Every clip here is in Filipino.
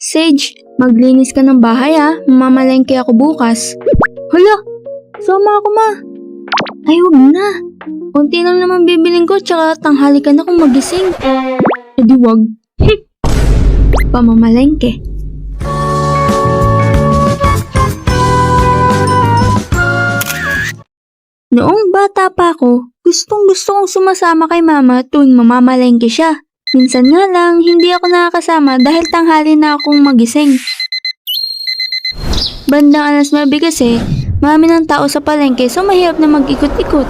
Sage, maglinis ka ng bahay Mamalengke ako bukas. Hala, sama ako ma. Ay, huwag na. Unti lang naman bibiling ko tsaka tanghali ka na kung magising. E di wag. Pamamalengke. Noong bata pa ako, gustong kong sumasama kay mama tuwing mamamalengke siya. Minsan nga lang, hindi ako nakakasama dahil tanghali na akong magising. Bandang 9 kasi, marami ng tao sa palengke so mahirap na mag-ikot-ikot.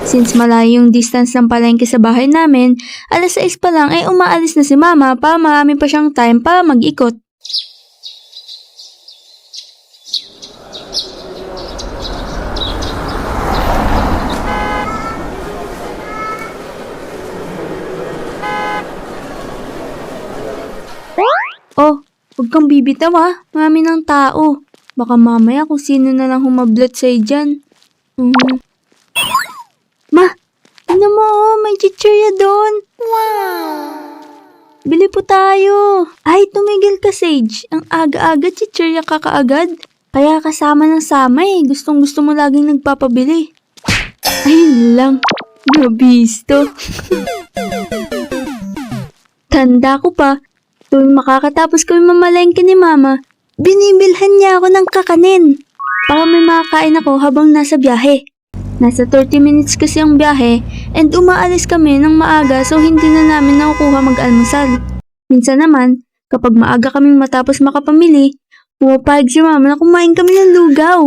Since malayo yung distance ng palengke sa bahay namin, 6:00 pa lang ay umaalis na si mama para marami pa siyang time para mag-ikot. Oh, huwag kang bibitaw marami ng tao. Baka mamaya kung sino na lang humablot sa'yo dyan. Ma, ano mo may chichirya doon. Wow! Bili po tayo. Ay, tumigil ka Sage. Ang aga-aga chichirya ka kaagad. Kaya kasama ng sama Gustong gusto mo laging nagpapabili. Ayun lang. Nabisto. Tanda ko pa. Tuwing makakatapos kami mamalengke ni mama, binibilhan niya ako ng kakanin para may makakain ako habang nasa biyahe. Nasa 30 minutes kasi ang biyahe and umaalis kami ng maaga so hindi na namin nakukuha mag-almusal. Minsan naman, kapag maaga kaming matapos makapamili, pumapayag si mama na kumain kami ng lugaw.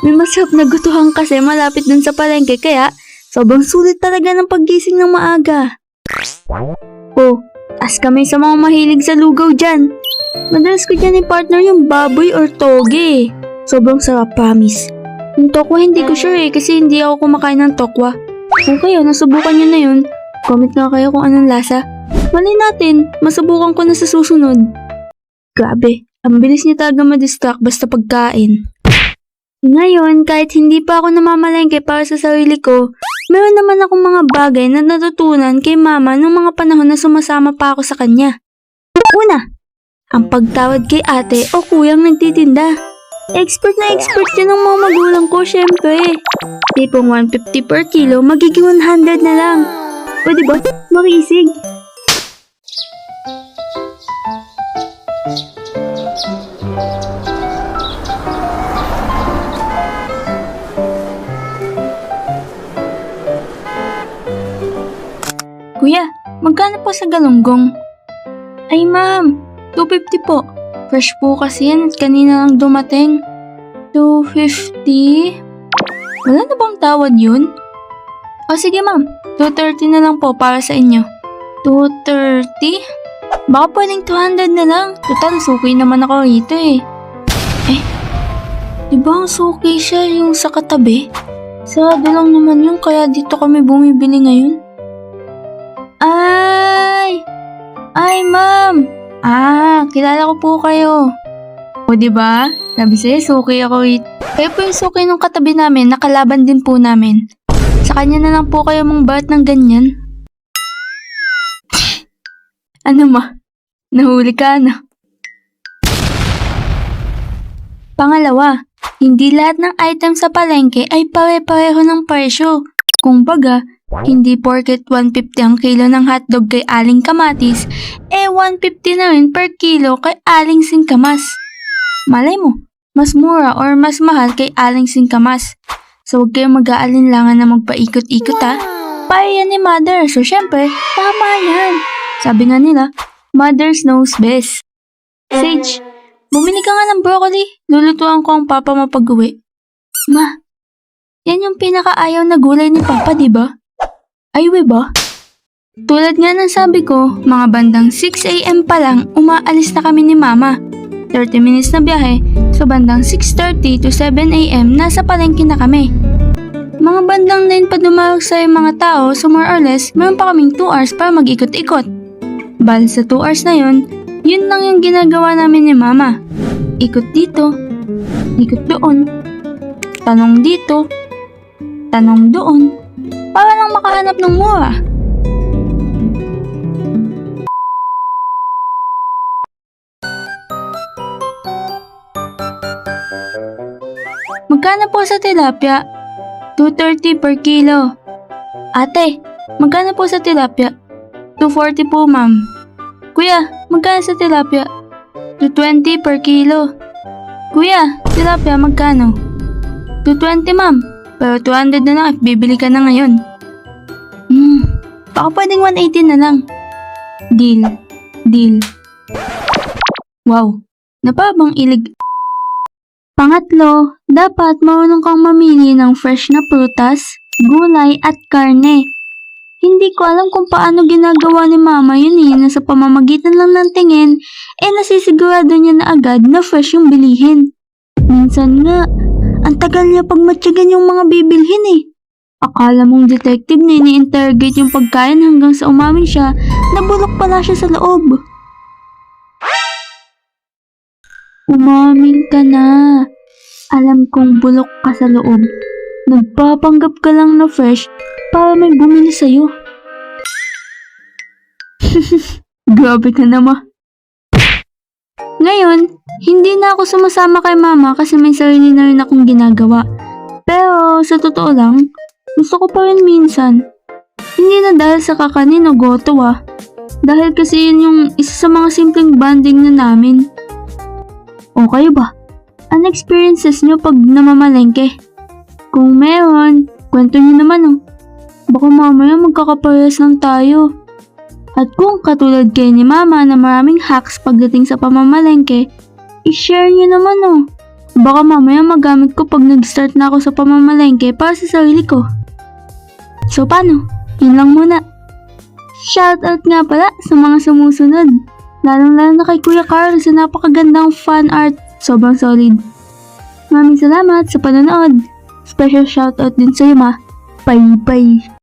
May masarap na gutuhan kasi malapit dun sa palengke kaya sobrang sulit talaga ng paggising ng maaga. Oh, as kami sa mga mahilig sa lugaw dyan. Madalas ko dyan i-partner yung baboy or toge. Sobrang sarap, promise. Yung tokwa hindi ko sure kasi hindi ako kumakain ng tokwa. Kung kayo, nasubukan nyo na yun, comment nga kayo kung anong lasa. Malay natin, masubukan ko na sa susunod. Grabe, ang bilis niya talaga ma-distract basta pagkain. Ngayon, kahit hindi pa ako namamalengke para sa sarili ko, meron naman akong mga bagay na natutunan kay mama nung mga panahon na sumasama pa ako sa kanya. Una, ang pagtawad kay ate o kuyang nagtitinda. Expert na expert yan ng mga magulang ko, syempre. Tipong 150 per kilo, magiging 100 na lang. O diba, makisig. Kuya, magkano po sa galunggong? Ay ma'am, 250 po. Fresh po kasi yan at kanina lang dumating. 250? Wala na bang tawad yun? O sige ma'am, 230 na lang po para sa inyo. 230? Baka pwedeng 200 na lang. Total, suki naman ako rito diba ang suki siya yung sa katabi? Sarado lang naman yun kaya dito kami bumibili ngayon. Ay, ma'am! Kilala ko po kayo. O, diba? Sabi sa'yo, suki ako rito. Kayo po yung suki nung katabi namin, nakalaban din po namin. Sa kanya na lang po kayo mong bat ng ganyan. Ano ma? Nahuli ka na. Pangalawa, hindi lahat ng item sa palengke ay pare-pareho ng presyo. Kung baga, hindi porket 150 ang kilo ng hotdog kay Aling Kamatis, 150 na rin per kilo kay Aling Singkamas. Malay mo, mas mura or mas mahal kay Aling Singkamas. So huwag kayong mag-aalinlangan na magpaikot-ikot Para yan ni Mother, so syempre, tama yan. Sabi nga nila, Mother's knows best. Sage, bumili ka nga ng broccoli, lulutuan ko ang papa mo pag-uwi. Ma, yan yung pinakaayaw na gulay ni Papa, diba? Ay, ba? Tulad nga ng sabi ko, mga bandang 6 AM pa lang, umaalis na kami ni Mama. 30 minutes na biyahe, so bandang 6:30 to 7 AM, nasa palengke na kami. Mga bandang 9 pa dumarag sa mga tao, so more or less, meron pa kaming 2 hours para mag-ikot-ikot. Bal sa 2 hours na yun lang yung ginagawa namin ni Mama. Ikot dito, ikot doon, tanong dito, tanong doon, para lang makahanap ng mura. po sa tilapia? 230 per kilo. Ate, magkano po sa tilapia? 240 po, ma'am. Kuya, magkano sa tilapia? 220 per kilo. Kuya, tilapia magkano? 220, ma'am. Pero 200 na lang if bibili ka na ngayon. Baka pwedeng 180 na lang. Deal. Wow, napabang ilig. Pangatlo, dapat marunong kang mamili ng fresh na prutas, gulay at karne. Hindi ko alam kung paano ginagawa ni mama yun na sa pamamagitan lang ng tingin, nasisigurado niya na agad na fresh yung bilihin. Minsan nga, ang tagal niya pag matyagan yung mga bibilhin. Akala mong detective na ini-interrogate yung pagkain hanggang sa umamin siya na bulok pala siya sa loob. Umamin ka na. Alam kong bulok ka sa loob. Nagpapanggap ka lang na fresh para may bumili sa'yo. Grabe ka naman. Ngayon, hindi na ako sumasama kay mama kasi may sarili na rin akong ginagawa. Pero sa totoo lang, gusto ko pa rin minsan. Hindi na dahil sa kakanin o goto Dahil kasi yun yung isa sa mga simpleng bonding na namin. O kayo ba? Ano experiences nyo pag namamalengke? Kung meron, kwento nyo naman Baka mamaya magkakaparehas lang tayo. At kung katulad kayo ni mama na maraming hacks pagdating sa pamamalengke, i-share nyo naman Baka mamaya magamit ko pag nag-start na ako sa pamamalengke para sa sarili ko. So paano? Yun lang muna. Shoutout nga pala sa mga sumusunod. Lalong-lalo na kay Kuya Carl sa napakagandang fan art. Sobrang solid. Maraming salamat sa panonood. Special shoutout din sa'yo, ma. Bye-bye.